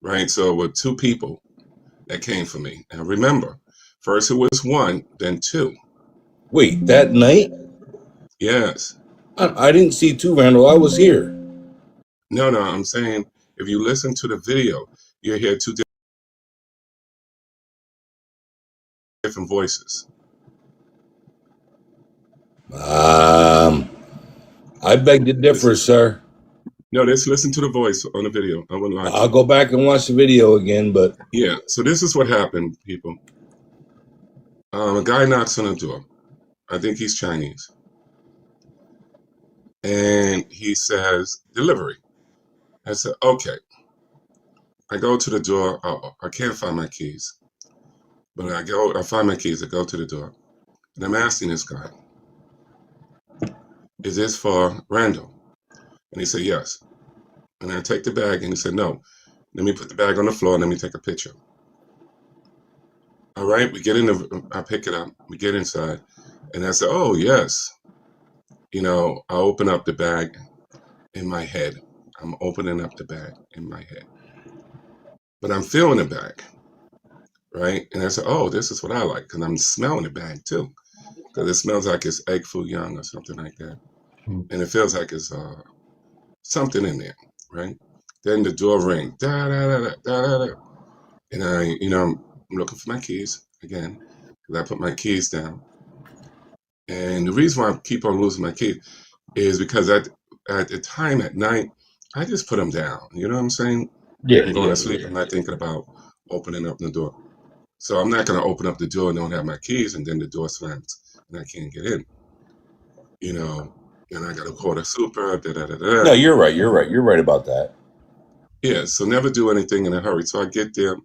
right? So with two people that came for me. Now remember, first it was one, then two. Wait, that night? Yes. I didn't see two, Randall. I was here. No, I'm saying if you listen to the video, you hear two different voices. I beg to differ, sir. No, just listen to the voice on the video. I wouldn't lie to I'll you. go back and watch the video again, but Yeah, so this is what happened, people. A guy knocks on the door. I think he's Chinese. And he says, delivery. I said, okay. I go to the door. I can't find my keys. But I find my keys. I go to the door. And I'm asking this guy, is this for Randall? And he said, yes. And I take the bag, and he said, no. Let me put the bag on the floor, and let me take a picture. All right, I pick it up. We get inside. And I said, oh, yes. I open up the bag in my head. I'm opening up the bag in my head. But I'm feeling the bag, right? And I said, oh, this is what I like, because I'm smelling the bag, too. Because it smells like it's egg foo young or something like that. And it feels like it's something in there, right? Then the door rings, da da da da da da, and I'm looking for my keys again, because I put my keys down. And the reason why I keep on losing my keys is because at the time at night, I just put them down. You know what I'm saying? yeah, I'm going to sleep. I'm not thinking about opening up the door. So I'm not going to open up the door and don't have my keys, and then the door slams and I can't get in. And I got to call the super. Da, da, da, da. No, you're right. You're right about that. Yeah, so never do anything in a hurry. So I get there,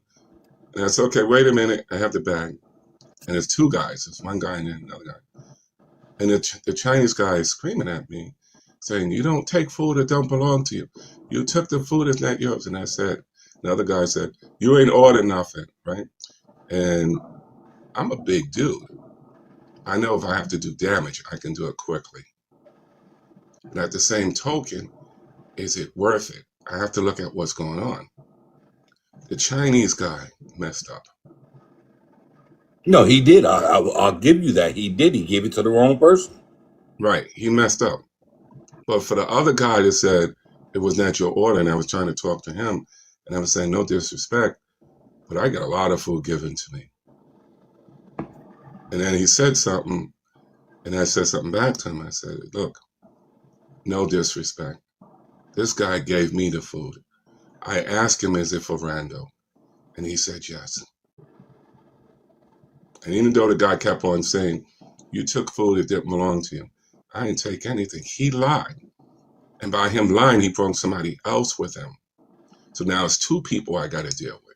and I said, okay, wait a minute. I have the bag. And there's two guys. There's one guy and then another guy. And the Chinese guy is screaming at me, saying, you don't take food that don't belong to you. You took the food that's not yours. And I said, the other guy said, you ain't ordered nothing, right? And I'm a big dude. I know if I have to do damage, I can do it quickly. And at the same token, is it worth it? I have to look at what's going on. The Chinese guy messed up. No, he did. I'll give you that. He did. He gave it to the wrong person. Right, he messed up. But for the other guy that said it was not your order, and I was trying to talk to him, and I was saying no disrespect, but I got a lot of food given to me. And then he said something, and I said something back to him. I said, look, no disrespect. This guy gave me the food. I asked him, is it for Randall? And he said yes. And even though the guy kept on saying, you took food that didn't belong to you, I didn't take anything. He lied. And by him lying, he brought somebody else with him. So now it's two people I got to deal with.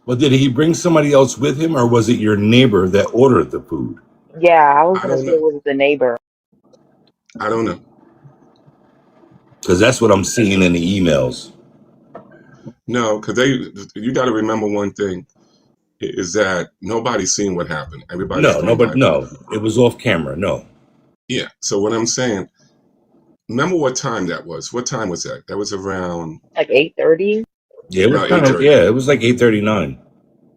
Well, did he bring somebody else with him, or was it your neighbor that ordered the food? Yeah, I was I gonna don't say it know. was the neighbor. I don't know. Because that's what I'm seeing in the emails. No, because you got to remember one thing is that nobody's seen what happened. Everybody's going by. No, it was off camera. No. Yeah. So what I'm saying, remember what time that was? What time was that? That was around Like 8:30. Yeah, it was about kind of 8:30. it was like 8:39.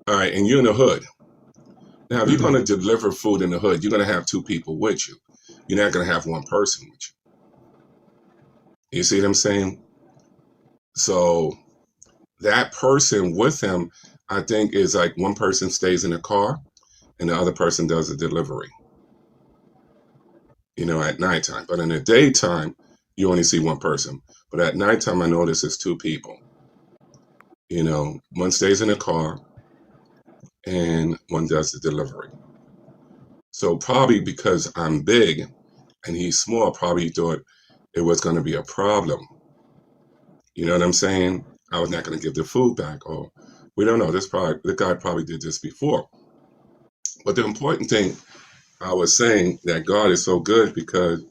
All right, and you're in the hood. Now, if you're going to deliver food in the hood, you're going to have two people with you. You're not going to have one person with you. You see what I'm saying? So that person with him, I think, is like one person stays in the car and the other person does the delivery, at nighttime. But in the daytime, you only see one person. But at nighttime, I notice it's two people. One stays in the car and one does the delivery. So probably because I'm big and he's small, probably thought it was going to be a problem. You know what I'm saying? I was not going to give the food back. Or we don't know. The guy probably did this before. But the important thing I was saying that God is so good because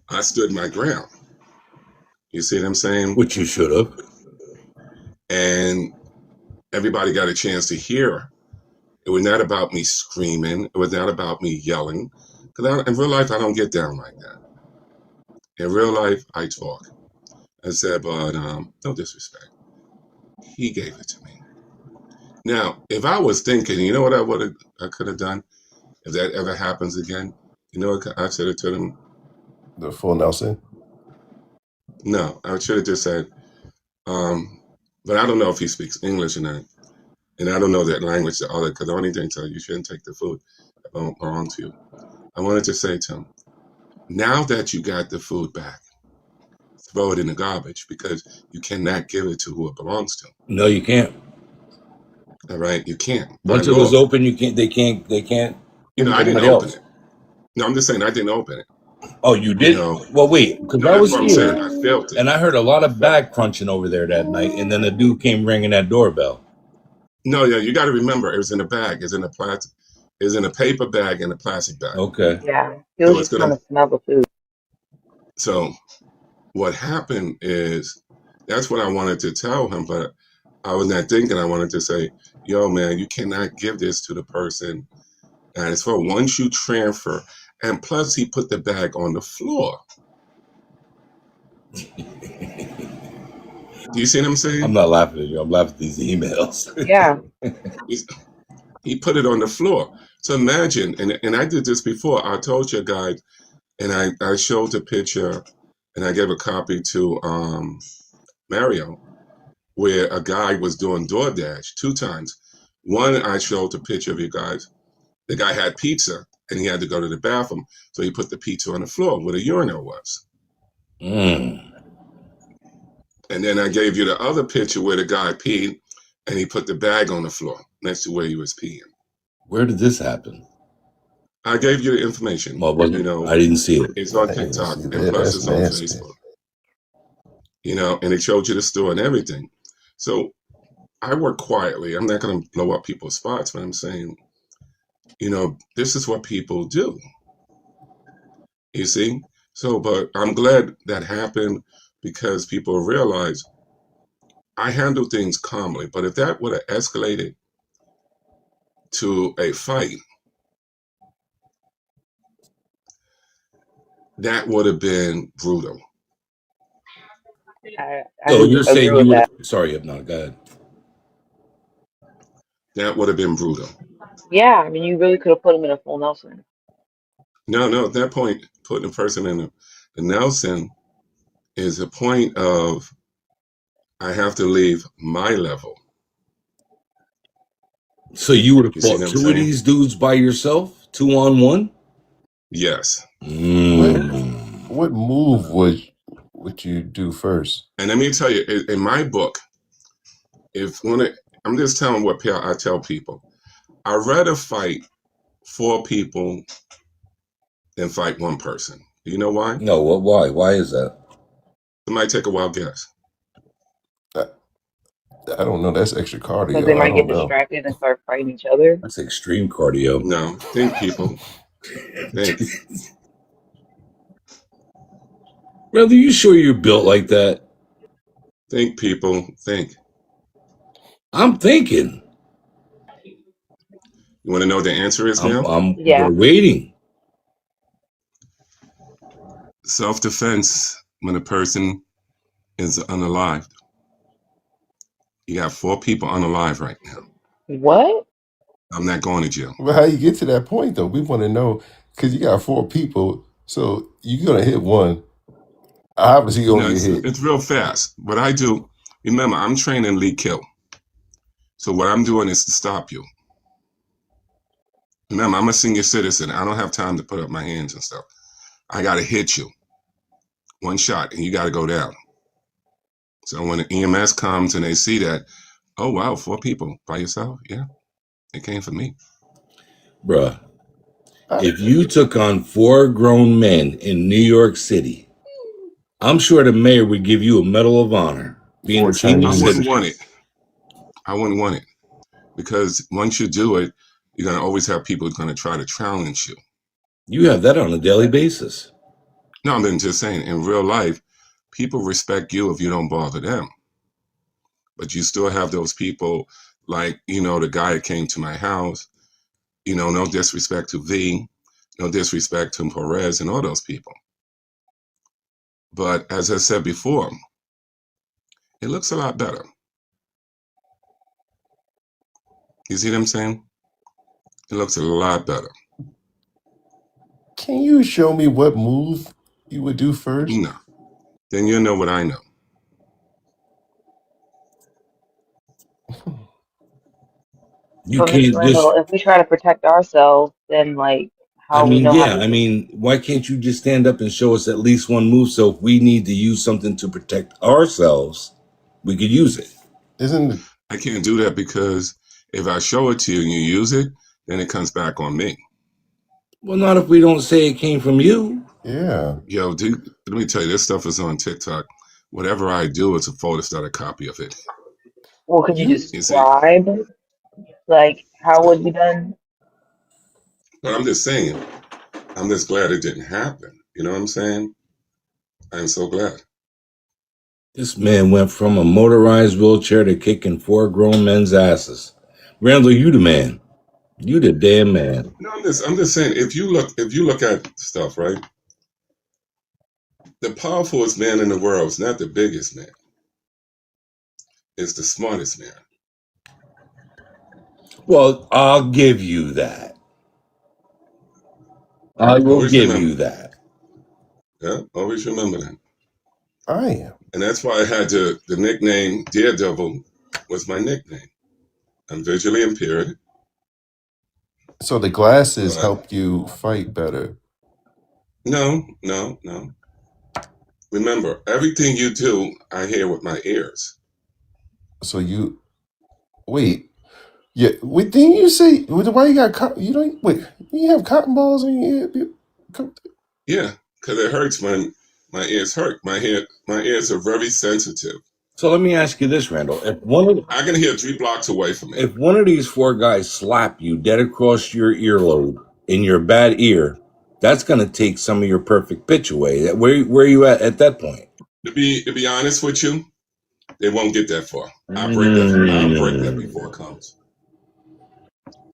I stood my ground. You see what I'm saying? Which you should have. And everybody got a chance to hear. It was not about me screaming. It was not about me yelling. Because in real life, I don't get down like that. In real life, I talk. I said, but no disrespect. He gave it to me. Now, if I was thinking, you know what I could have done if that ever happens again? You know what I should have told him? The full Nelson. No, I should have just said, but I don't know if he speaks English or not. And I don't know that language, because the only thing you shouldn't take the food that don't belong to you. I wanted to say to him, now that you got the food back, throw it in the garbage because you cannot give it to who it belongs to. No, you can't. All right, you can't. Once By it was law. open, you can't. They can't. They can't. You know, I didn't Anybody open else. it. No, I'm just saying I didn't open it. Oh, you You did? know, Well, wait, because no, I that's was what I'm saying. here I felt it. and I heard a lot of bag crunching over there that night, and then the dude came ringing that doorbell. No, yeah, you got to remember, it was in a bag. It's in a plastic. It's in a paper bag and a plastic bag. Okay. Yeah, he So was it's just trying gonna. to smell the food. So what happened is that's what I wanted to tell him, but I was not thinking. I wanted to say, "Yo, man, you cannot give this to the person." And it's for once you transfer, and plus he put the bag on the floor. Do you see what I'm I'm saying? not laughing at you. I'm laughing at these emails. Yeah, He put it on the floor. So imagine, and I did this before. I told you guys, and I showed the picture, and I gave a copy to Mario, where a guy was doing DoorDash 2 times. One, I showed the picture of you guys. The guy had pizza, and he had to go to the bathroom, so he put the pizza on the floor where the urinal was. Mm. And then I gave you the other picture where the guy peed, and he put the bag on the floor next to where he was peeing. Where did this happen? I gave you the information. Well, You know, I didn't see it. it's on I didn't TikTok, see and that. plus That's it's on nasty. Facebook. You know, and it showed you the store and everything. So I work quietly. I'm not going to blow up people's spots, but I'm saying, you know, this is what people do. You see? So, but I'm glad that happened because people realize I handle things calmly. But if that would have escalated to a fight, that would have been brutal. I So do you're agree saying with you that. would? Sorry, no, go ahead. That would have been brutal. Yeah, I mean, you really could have put him in a full Nelson. No, at that point, putting a person in the Nelson is a point of I have to leave my level. So you would have You see what fought I'm two of saying? these dudes by yourself, 2-on-1? Yes. Mm. What move would you do first? And let me tell you, in my book, I'm just telling what I tell people. I'd rather fight 4 people than fight 1 person. Do you know why? No, what? Why? Why is that? Somebody take a wild guess. I don't know. That's extra Because they cardio. I might get don't know. distracted and start fighting each other. That's extreme cardio. No, think people. Think. Brother, you sure you're built like that? Think people. Think. I'm thinking. You want to know what the answer is now? Yeah. We're waiting. Self-defense when a person is unalived. You got 4 people unalive right now. What? I'm not going to jail. But how you get to that point though? We want to know because you got 4 people, so you're gonna hit one. Obviously, you're No, gonna get hit. it's real fast. What I do, remember, I'm training lead kill. So what I'm doing is to stop you. Remember, I'm a senior citizen. I don't have time to put up my hands and stuff. I got to hit you. 1 shot, and you got to go down. So when the EMS comes and they see that, oh, wow, 4 people by yourself? Yeah, it came from me. Bruh, if you took on 4 grown men in New York City, I'm sure the mayor would give you a Medal of Honor. Being 4 a senior I Chinese. wouldn't citizen. want it. I wouldn't want it. Because once you do it, you're going to always have people who's going to try to challenge you. You have that on a daily basis. No, I've been just saying, in real life, people respect you if you don't bother them. But you still have those people like, you know, the guy that came to my house, you know, no disrespect to V, no disrespect to Perez and all those people. But as I said before, it looks a lot better. You see what I'm saying? It looks a lot better. Can you show me what move you would do first? No. Then you know what I know. You But Mr. can't just. Randall, if we try to protect ourselves, then like I how we mean, know how yeah. to I use it? mean, why can't you just stand up and show us at least one move? So if we need to use something to protect ourselves, we could use it. Isn't I can't do that because if I show it to you and you use it, then it comes back on me. Well, not if we don't say it came from you. yeah? Yo, dude, let me tell you, this stuff is on TikTok. Whatever I do, it's a photostat, a copy of it. Well, could you You You see? describe like how would be done? But I'm just saying, I'm just glad it didn't happen. You know what I'm saying? I'm so glad. This man went from a motorized wheelchair to kicking 4 grown men's asses. Randall, you the man. You the damn man. No, I'm just saying, if you look at stuff, right? The powerfulest man in the world is not the biggest man. It's the smartest man. Well, I'll give you that. I will Always give remember you that. that. Yeah, always remember that. I am. And that's why I had the nickname Daredevil was my nickname. I'm visually impaired, So the glasses but help you fight better. no. Remember, everything you do, I hear with my ears. So you wait. Yeah. Wait. Didn't you say why you got you don't wait? You have cotton balls in your ear? Yeah, because it hurts when my ears hurt. My ears are very sensitive. So let me ask you this, Randall. I can hear 3 blocks away from me. If one of these 4 guys slap you dead across your earlobe in your bad ear, that's going to take some of your perfect pitch away. Where are you at that point? To be honest with you, they won't get that far. I'll break that before it Mm. comes.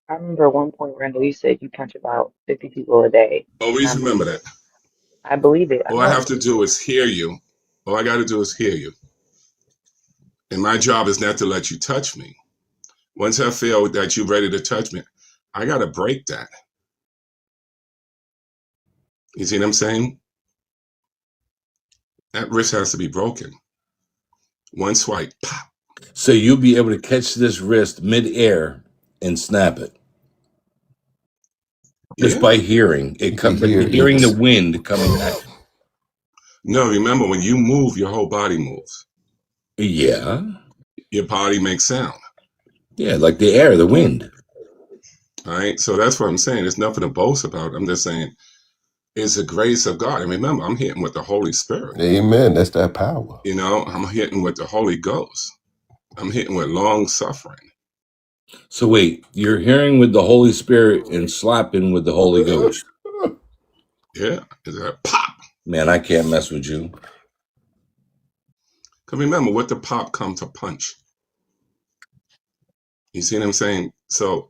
I remember at one point, Randall, you said you punch about 50 people a day, and I Always remember believe that. it. I believe it. I All I know. have to do is hear you. All I got to do is hear you. And my job is not to let you touch me. Once I feel that you're ready to touch me, I got to break that. You see what I'm saying? That wrist has to be broken. One swipe, pop. So you'll be able to catch this wrist midair and snap it just Yeah. by hearing You can hearing the wind coming at No, remember, when you move, your whole body moves. you. Yeah. Your body makes sound. Yeah, like the air, the wind. All right. So that's what I'm saying. There's nothing to boast about. I'm just saying it's the grace of God. And remember, I'm hitting with the Holy Spirit. Amen. That's that power. You know, I'm hitting with the Holy Ghost. I'm hitting with long suffering. So wait, you're hearing with the Holy Spirit and slapping with the Holy Ghost. Yeah. It's a pop. Man, I can't mess with you. Because remember, what the pop come to punch. You see what I'm saying? So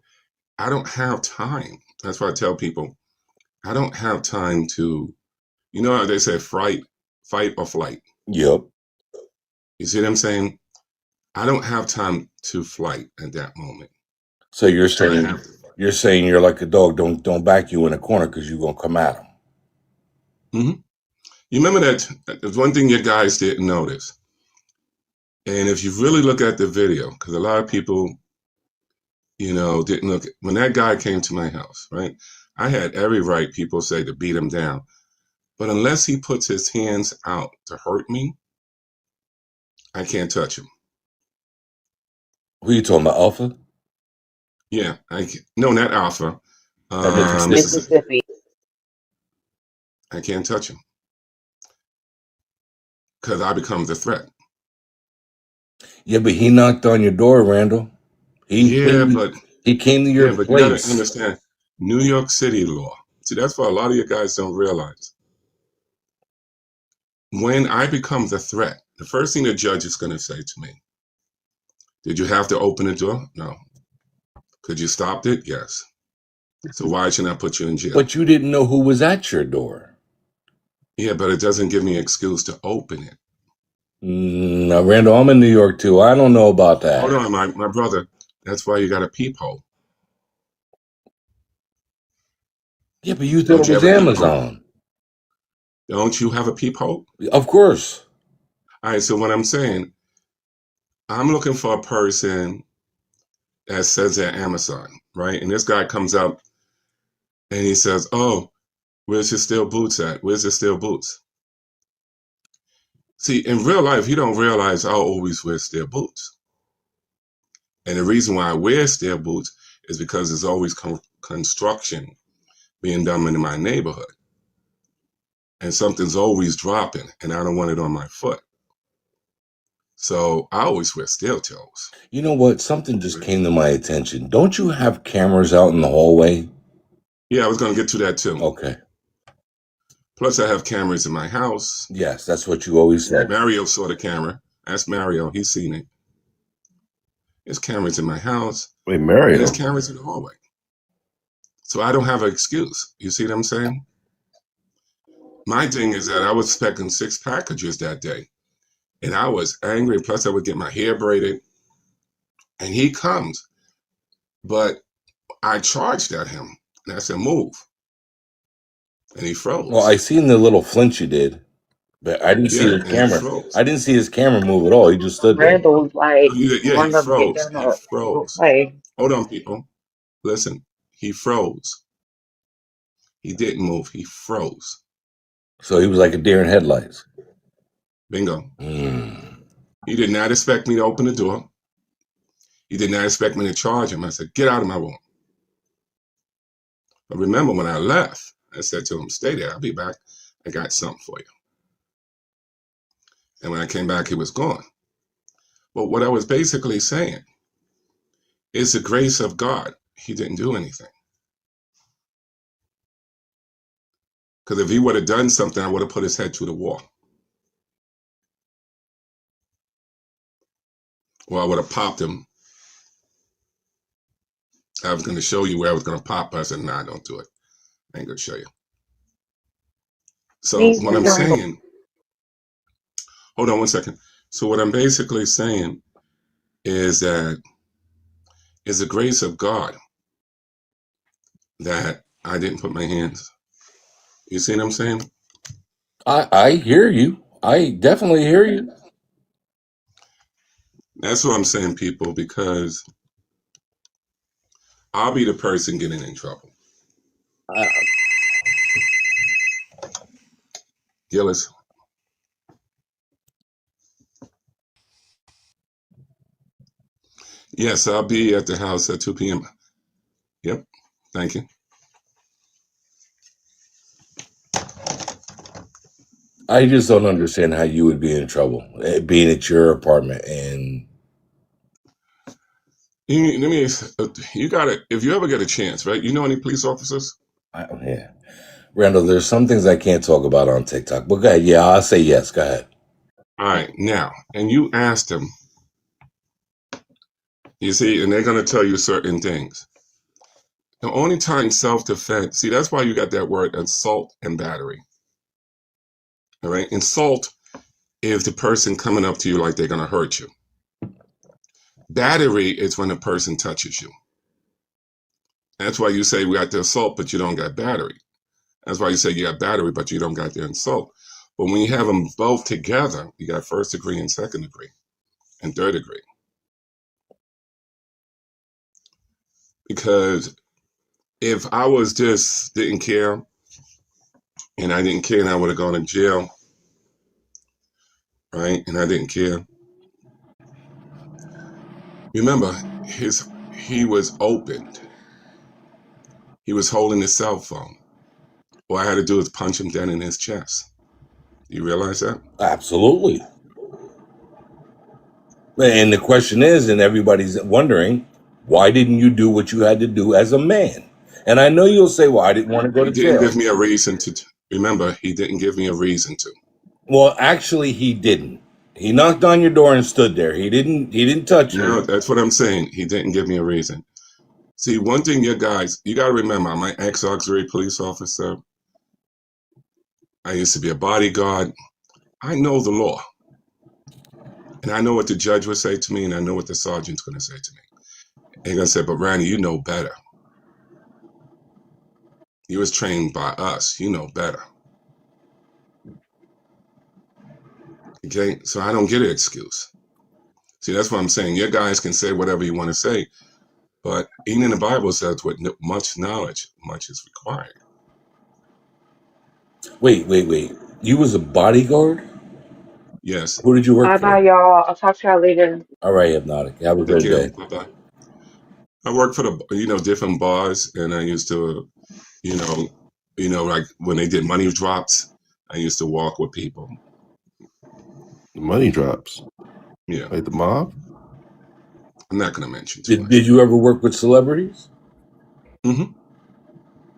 I don't have time. That's why I tell people, I don't have time to, you know how they say fight or flight. Yep. You see what I'm saying? I don't have time to flight at that moment. So you're I have to fight. saying you're like a dog. Don't back you in a corner because you're gonna come at him. Mm-hmm. You remember that there's one thing you guys didn't notice. And if you really look at the video, because a lot of people, didn't look, when that guy came to my house, right? I had every right, people say, to beat him down. But unless he puts his hands out to hurt me, I can't touch him. Who you talking about, Alpha? Yeah, no, not Alpha. Mississippi. Mississippi. Mississippi. I can't touch him because I become the threat. Yeah, but he knocked on your door, Randall. He came to your but you got to place. understand New York City law. See, that's what a lot of you guys don't realize. When I become the threat, the first thing the judge is going to say to me, did you have to open the door? No. Could you stop it? Yes. So why should I put you in jail? But you didn't know who was at your door. Yeah, but it doesn't give me an excuse to open it. Now, Randall, I'm in New York too. I don't know about that. Hold on, my brother. That's why you got a peephole. Yeah, but you thought Don't it you was have a peephole? Amazon. Don't you have a peephole? Of course. All right, so what I'm saying, I'm looking for a person that says they're Amazon, right? And this guy comes up and he says, "Oh, where's your steel boots at? Where's the steel boots?" See, in real life, you don't realize I always wear steel boots. And the reason why I wear steel boots is because there's always construction being done in my neighborhood. And something's always dropping, and I don't want it on my foot. So I always wear steel toes. You know what? Something just came to my attention. Don't you have cameras out in the hallway? Yeah, I was going to get to that too. Okay. Plus, I have cameras in my house. Yes, that's what you always said. Mario saw the camera. Ask Mario. He's seen it. There's cameras in my house. Wait, And Mario. there's cameras in the hallway. So I don't have an excuse. You see what I'm saying? My thing is that I was expecting 6 packages that day. And I was angry. Plus, I would get my hair braided. And he comes. But I charged at him. And I said, "Move." And he froze. Well, I seen the little flinch you did, but I didn't see Yeah, his and he camera. froze. I didn't see his camera move at all. He just stood there. Randall was like, Yeah, one he of them get froze. them He a froze. play. Hold on, people. Listen. He froze. He didn't move. He froze. So he was like a deer in headlights. Bingo. Mm. He did not expect me to open the door. He did not expect me to charge him. I said, "Get out of my room." But remember, when I left, I said to him, "Stay there. I'll be back. I got something for you." And when I came back, he was gone. But what I was basically saying is the grace of God. He didn't do anything. Because if he would have done something, I would have put his head through the wall. Or I would have popped him. I was going to show you where I was going to pop. But I said, "Nah, don't do it. I ain't going to show you." So He's what I'm Randall. saying, hold on one second. So what I'm basically saying is that it's the grace of God that I didn't put my hands. You see what I'm saying? I hear you. I definitely hear you. That's what I'm saying, people, because I'll be the person getting in trouble. Gillis. Yes, I'll be at the house at 2 p.m. Yep. Thank you. I just don't understand how you would be in trouble being at your apartment and You got to, if you ever get a chance, right? You know any police officers? yeah. Randall, there's some things I can't talk about on TikTok. But go ahead. Yeah, I'll say yes. Go ahead. All right. Now, and you asked them, you see, and they're going to tell you certain things. The only time self-defense, see, that's why you got that word assault and battery. All right. Insult is the person coming up to you like they're going to hurt you. Battery is when a person touches you. That's why you say we got the assault, but you don't got battery. That's why you say you got battery, but you don't got the insult. But when you have them both together, you got first degree and second degree and third degree. Because if I was just didn't care and I didn't care and I would have gone to jail, right? And I didn't care. Remember, he was opened. He was holding his cell phone. All I had to do was punch him down in his chest. You realize that? Absolutely. And the question is, and everybody's wondering, why didn't you do what you had to do as a man? And I know you'll say, well, I didn't want to go He to didn't jail. give me a reason to. Remember, he didn't give me a reason to. Well, actually, he didn't. He knocked on your door and stood there. He didn't touch No, you. that's what I'm saying. He didn't give me a reason. See, one thing you guys, you got to remember, I'm an ex-auxiliary police officer. I used to be a bodyguard. I know the law. And I know what the judge would say to me, and I know what the sergeant's going to say to me. They're gonna say, but Randy, you know better. You was trained by us. You know better. Okay, so I don't get an excuse. See, that's what I'm saying. Your guys can say whatever you want to say, but even in the Bible says, with much knowledge, much is required. Wait. You was a bodyguard? Yes. Who did you work Bye bye, for? y'all. I'll talk to y'all later. All right, Hypnotic. Have a Take good care. day. Bye bye. I worked for the different bars, and I used to like when they did money drops, I used to walk with people. The money drops. Yeah, Like the mob? I'm not gonna mention too much. Did you ever work with celebrities? Mm-hmm.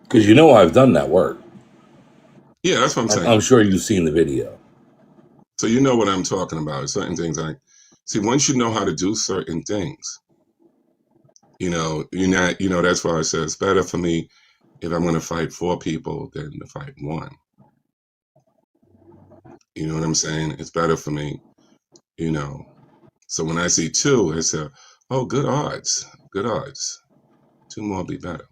Because you know I've done that work. Yeah, that's what I'm saying. I'm sure you've seen the video. So you know what I'm talking about. Certain things see. Once you know how to do certain things, you're not. That's why I say it's better for me if I'm going to fight 4 people than to fight 1. You know what I'm saying? It's better for me. So when I see 2, I say, oh, good odds. Good odds. 2 more be better.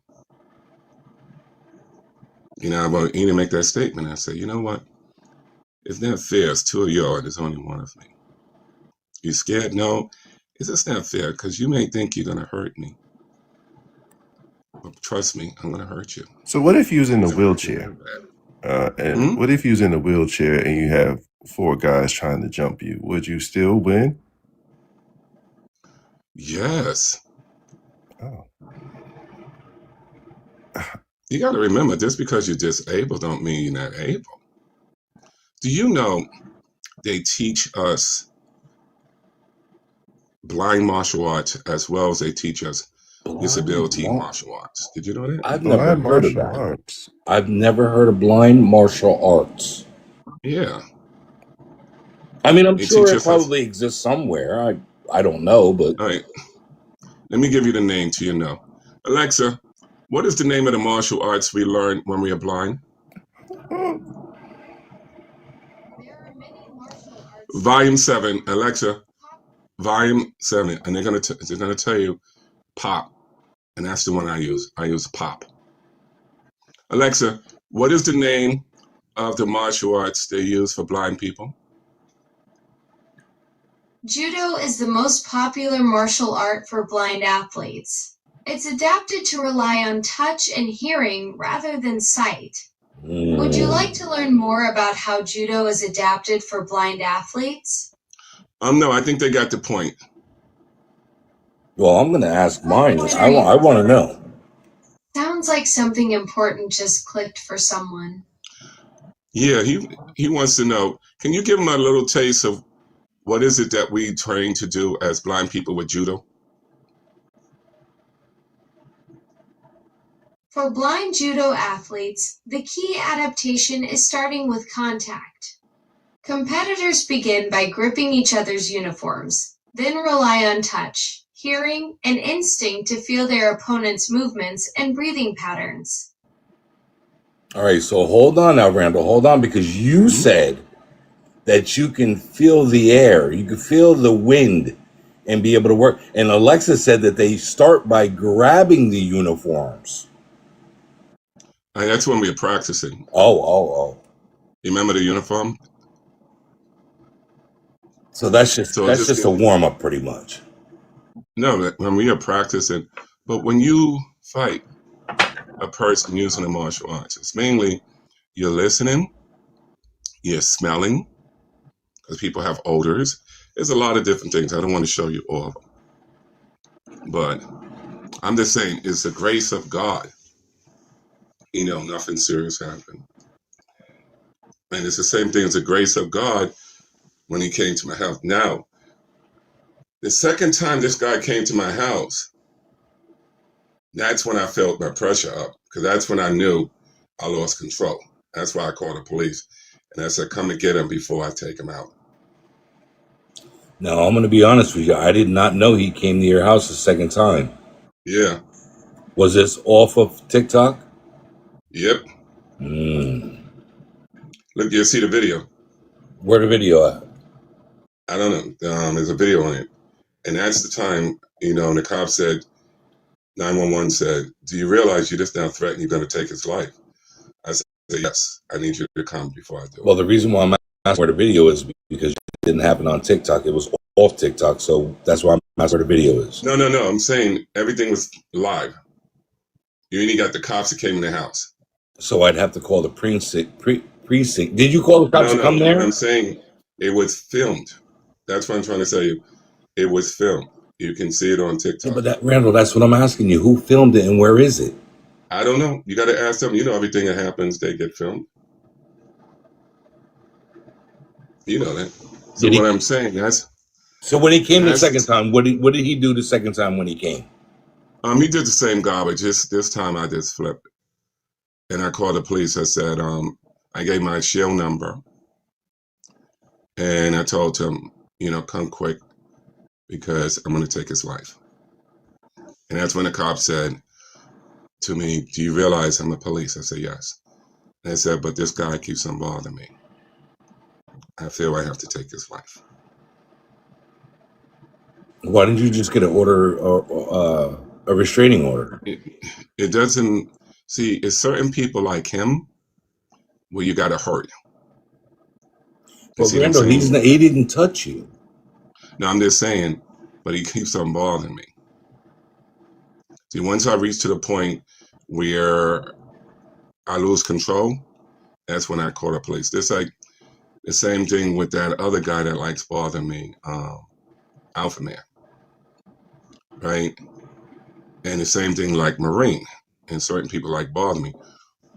I want to make that statement. I say, you know what? It's not fair. It's 2 of y'all. There's only 1 of me. You scared? No. It's just not fair because you may think you're going to hurt me. But trust me, I'm going to hurt you. So what if you was in a It's gonna hurt you wheelchair? real bad. And what if you was in a wheelchair and you have 4 guys trying to jump you? Would you still win? Yes. Oh. You got to remember, just because you're disabled don't mean you're not able. Do you know they teach us blind martial arts as well as they teach us disability martial arts? Did you know that? I've never Blind heard of martial that. arts. I've never heard of blind martial arts. Yeah. I mean, I'm They sure teach it us how. probably exists somewhere. I don't know, but All right. Let me give you the name to know. Alexa, what is the name of the martial arts we learn when we are blind? Volume 7. Alexa, Volume 7. And they're gonna tell you pop. And that's the one I use. I use pop. Alexa, what is the name of the martial arts they use for blind people? Judo is the most popular martial art for blind athletes. It's adapted to rely on touch and hearing rather than sight. Would you like to learn more about how Judo is adapted for blind athletes? No, I think they got the point. well, I'm going to ask mine. I want to know. Sounds like something important just clicked for someone. Yeah, he wants to know. Can you give him a little taste of what is it that we train to do as blind people with judo? For blind Judo athletes, the key adaptation is starting with contact. Competitors begin by gripping each other's uniforms, then rely on touch, hearing, and instinct to feel their opponent's movements and breathing patterns. All right, so hold on now, Randall. Hold on, because you said that you can feel the air, you can feel the wind and be able to work. And Alexa said that they start by grabbing the uniforms. And that's when we're practicing. Oh. You remember the uniform? So that's just a warm up pretty much. No, when we are practicing. But when you fight a person using the martial arts, it's mainly you're listening, you're smelling, because people have odors. There's a lot of different things. I don't want to show you all of them. But I'm just saying, it's the grace of God. Nothing serious happened. And it's the same thing as the grace of God when he came to my house. Now, the second time this guy came to my house, that's when I felt my pressure up, because that's when I knew I lost control. That's why I called the police. And I said, come and get him before I take him out. Now, I'm going to be honest with you. I did not know he came to your house a second time. Yeah. Was this off of TikTok? Yep. Look, you see the video. Where the video at? I don't know. There's a video on it. And that's the time, and the cop said, 911 said, "Do you realize you just now threatened you're going to take his life?" I said, "Yes, I need you to come before I do Well, it." the reason why I'm asking where the video is because it didn't happen on TikTok. It was off TikTok, so that's why I'm asking where the video is. No. I'm saying everything was live. You only got the cops that came in the house. So I'd have to call the precinct. Did you call the cops to come No. there? I'm saying it was filmed. That's what I'm trying to tell you. It was filmed. You can see it on Yeah, TikTok. but Randall, that's what I'm asking you. Who filmed it and where is it? I don't know. You got to ask them. You know, everything that happens, they get filmed. You know that. So Did what he? I'm saying, So when he came the second that's time, what did he do the second time when he came? he did the same garbage. Just this time, I just flipped, and I called the police. I said, I gave my shell number, and I told him, come quick because I'm going to take his life. And that's when the cop said to me, "Do you realize I'm a police?" I said, "Yes." And they said, "But this guy keeps on bothering me. I feel I have to take his life." Why didn't you just get an order or a restraining order? It doesn't see. It's certain people like him where you got to hurry. You But see what I'm Randall, saying? he didn't touch you. No, I'm just saying, but he keeps on bothering me. See, once I reach to the point where I lose control, that's when I call the police. It's like the same thing with that other guy that likes bothering me, Alpha Man, right? And the same thing like Marine, and certain people like bother me.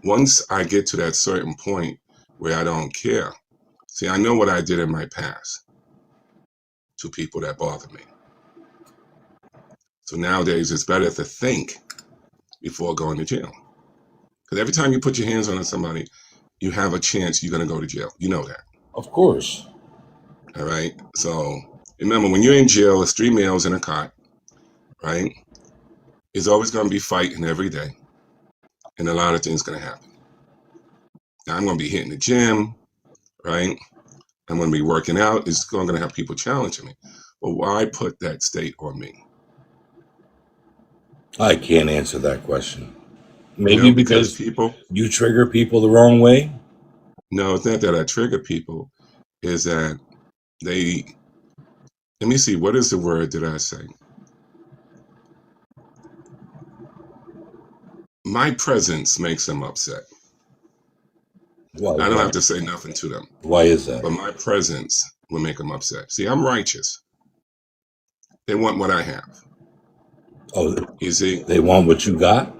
Once I get to that certain point where I don't care, see, I know what I did in my past to people that bother me. So nowadays, it's better to think before going to jail. Because every time you put your hands on somebody, you have a chance you're going to go to jail. You know that. Of course. All right. So remember, when you're in jail, it's 3 males in a cot, right? It's always going to be fighting every day. And a lot of things going to happen. Now, I'm going to be hitting the gym, right? I'm going to be working out. It's going to have people challenging me. But why put that state on me? I can't answer that question. Maybe Because because people, you trigger people the wrong way. no, it's not that I trigger people. Is that they, let me see, what is the word that I say? My presence makes them upset. Why? I don't have to say nothing to them, Why is that? but my presence will make them upset. See, I'm righteous. They want what I have. Oh, You see? they want what you got?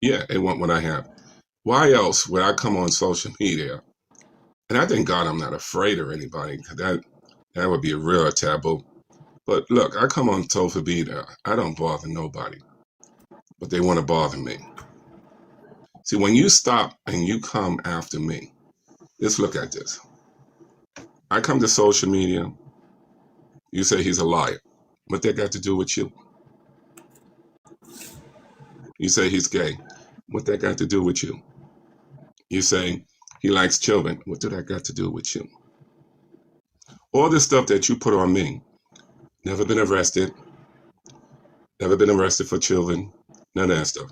Yeah, they want what I have. Why else would I come on social media? And I thank God I'm not afraid of anybody, because that would be a real taboo. But look, I come on social media. I don't bother nobody, but they want to bother me. See, when you stop and you come after me, let's look at this. I come to social media. You say he's a liar. What that got to do with you? You say he's gay. What that got to do with you? You say he likes children. What do that got to do with you? All this stuff that you put on me, never been arrested for children, none of that stuff.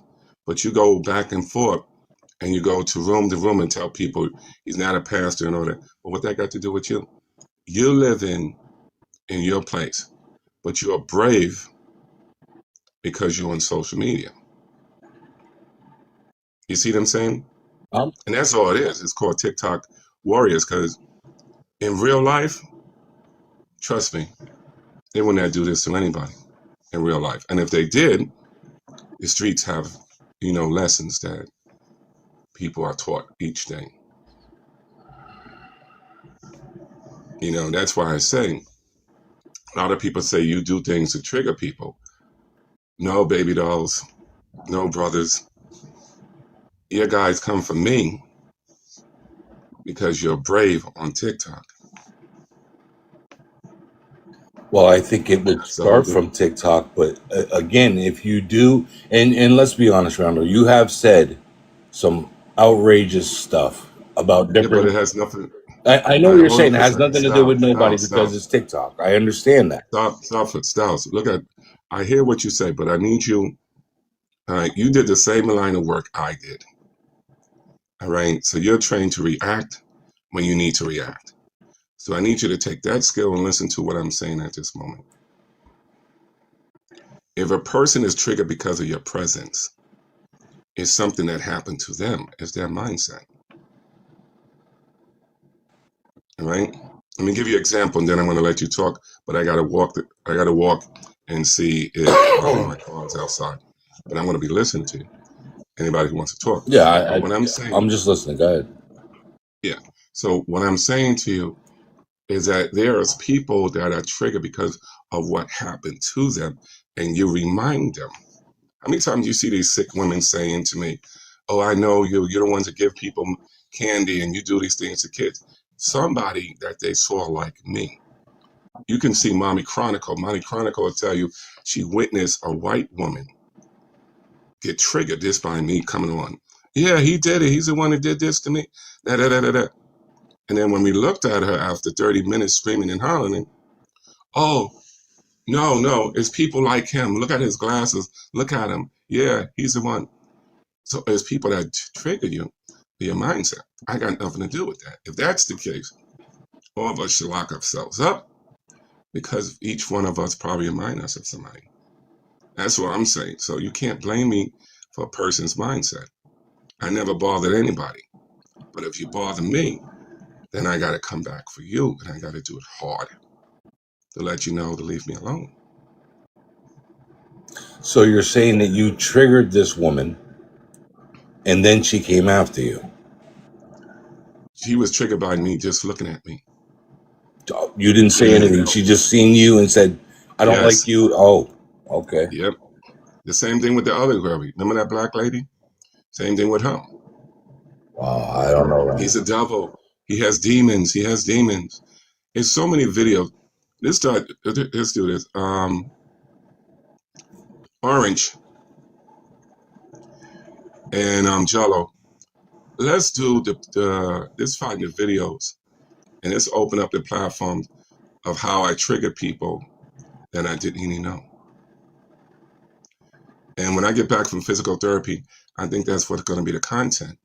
But you go back and forth and you go to room and tell people he's not a pastor and all that. But what that got to do with you? You live in your place, but you're brave because you're on social media. You see what I'm saying? Um, And that's all it is. It's called TikTok warriors, because in real life, trust me, they would not do this to anybody in real life. And if they did, the streets have, lessons that people are taught each day. That's why I say, a lot of people say you do things to trigger people. No, baby dolls, no, brothers. Your guys come for me because you're brave on TikTok. well, I think it would So, start from TikTok, but again, if you do, and let's be honest, Randall, you have said some outrageous stuff about yeah, but it different. has nothing. I know what you're Hold on saying. It for a has second. nothing to do with nobody Stop. because it's TikTok. I understand that. Stop. Look at. I hear what you say, but I need you All right, you did the same line of work I did. All right, so you're trained to react when you need to react. So I need you to take that skill and listen to what I'm saying at this moment. If a person is triggered because of your presence, it's something that happened to them. It's their mindset. All right. Let me give you an example, and then I'm going to let you talk. But I got to walk. I got to walk and see if my car's outside. But I'm going to be listening to you. Anybody who wants to talk. Yeah, What I'm saying. I'm just listening. Go ahead. Yeah. So what I'm saying to you is that there's people that are triggered because of what happened to them, and you remind them. How many times you see these sick women saying to me, "Oh, I know you're the one to give people candy and you do these things to kids." Somebody that they saw like me. You can see Mommy Chronicle. Mommy Chronicle will tell you she witnessed a white woman get triggered just by me coming on. Yeah, he did it. He's the one that did this to me. Da, da, da, da, da. And then when we looked at her after 30 minutes screaming and hollering, oh, no, it's people like him. Look at his glasses. Look at him. Yeah, he's the one. So it's people that trigger you, your mindset. I got nothing to do with that. If that's the case, all of us should lock ourselves up because each one of us probably remind us of somebody. That's what I'm saying. So you can't blame me for a person's mindset. I never bothered anybody. But if you bother me, then I got to come back for you, and I got to do it hard to let you know to leave me alone. So you're saying that you triggered this woman, and then she came after you. She was triggered by me just looking at me. You didn't say anything. She just seen you and said, "I don't Yes. like you." Oh, okay. Yep. The same thing with the other girl. Remember that black lady? Same thing with him. Wow, I don't know. He's a devil. He has demons. He has demons. There's so many videos. Let's do this. Orange and Jello. Let's do let's find the videos and let's open up the platform of how I triggered people that I didn't even know. And when I get back from physical therapy, I think that's what's going to be the content.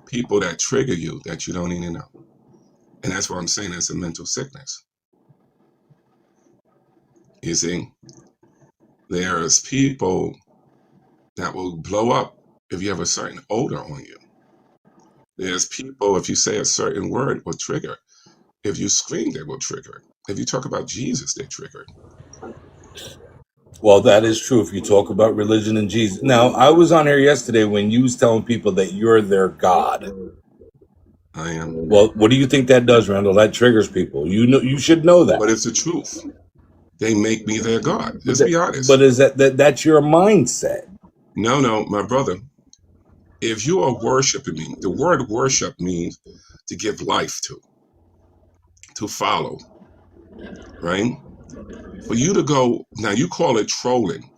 People that trigger you that you don't even know. And that's what I'm saying. It's a mental sickness. You see, there's people that will blow up if you have a certain odor on you. There's people, if you say a certain word, will trigger. If you scream, they will trigger. If you talk about Jesus, they trigger. Well, that is true if you talk about religion and Jesus. Now, I was on here yesterday when you was telling people that you're their God. I am. Well, what do you think that does, Randall? That triggers people. You know, you should know that. But it's the truth. They make me their God. Let's be honest. But is that's your mindset? No, my brother. If you are worshiping me, the word worship means to give life to follow, right? For you to go, now you call it trolling,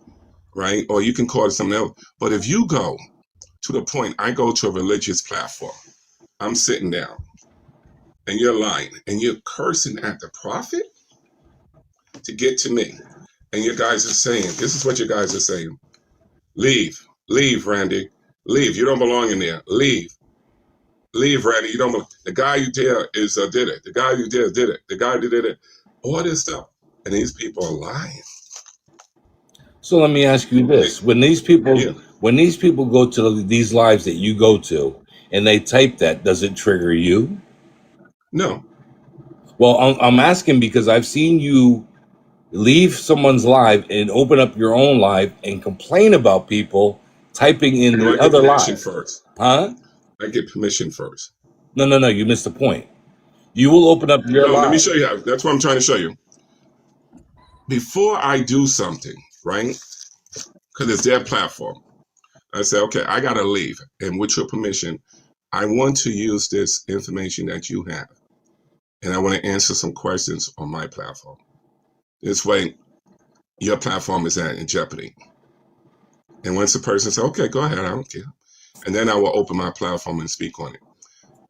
right? Or you can call it something else. But if you go to the point, I go to a religious platform, I'm sitting down, and you're lying, and you're cursing at the prophet to get to me. And your guys are saying, this is what your guys are saying. Leave, Randy. Leave. You don't belong in there. Leave, Randy. You don't belong. The guy you did is did it. The guy you did it. The guy who did it. All this stuff. And these people are lying. So let me ask you this: when these people go to these lives that you go to, and they type that, does it trigger you? No. Well, I'm asking because I've seen you leave someone's live and open up your own live and complain about people typing in the other live. First. Huh? I get permission first. No, you missed the point. You will open up your live. Let me show you how. That's what I'm trying to show you. Before I do something, right? Because it's their platform. I say, okay, I got to leave. And with your permission, I want to use this information that you have. And I want to answer some questions on my platform. This way, your platform is in jeopardy. And once the person says, okay, go ahead, I don't care. And then I will open my platform and speak on it.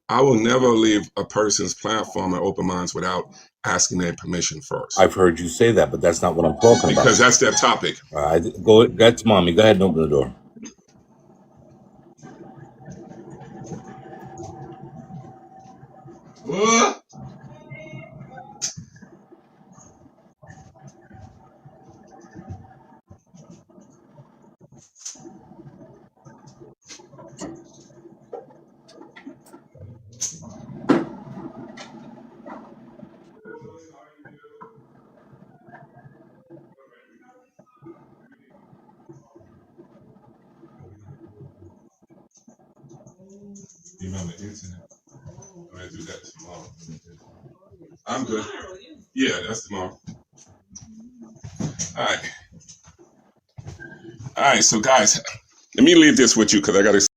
I will never leave a person's platform and open minds without asking their permission first. I've heard you say that, but that's not what I'm talking about. Because that's their topic. That's mommy. Go ahead and open the door. Whoa. You on the internet? I'm gonna do that tomorrow. I'm good. Yeah, that's tomorrow. All right. All right. So, guys, let me leave this with you because I got to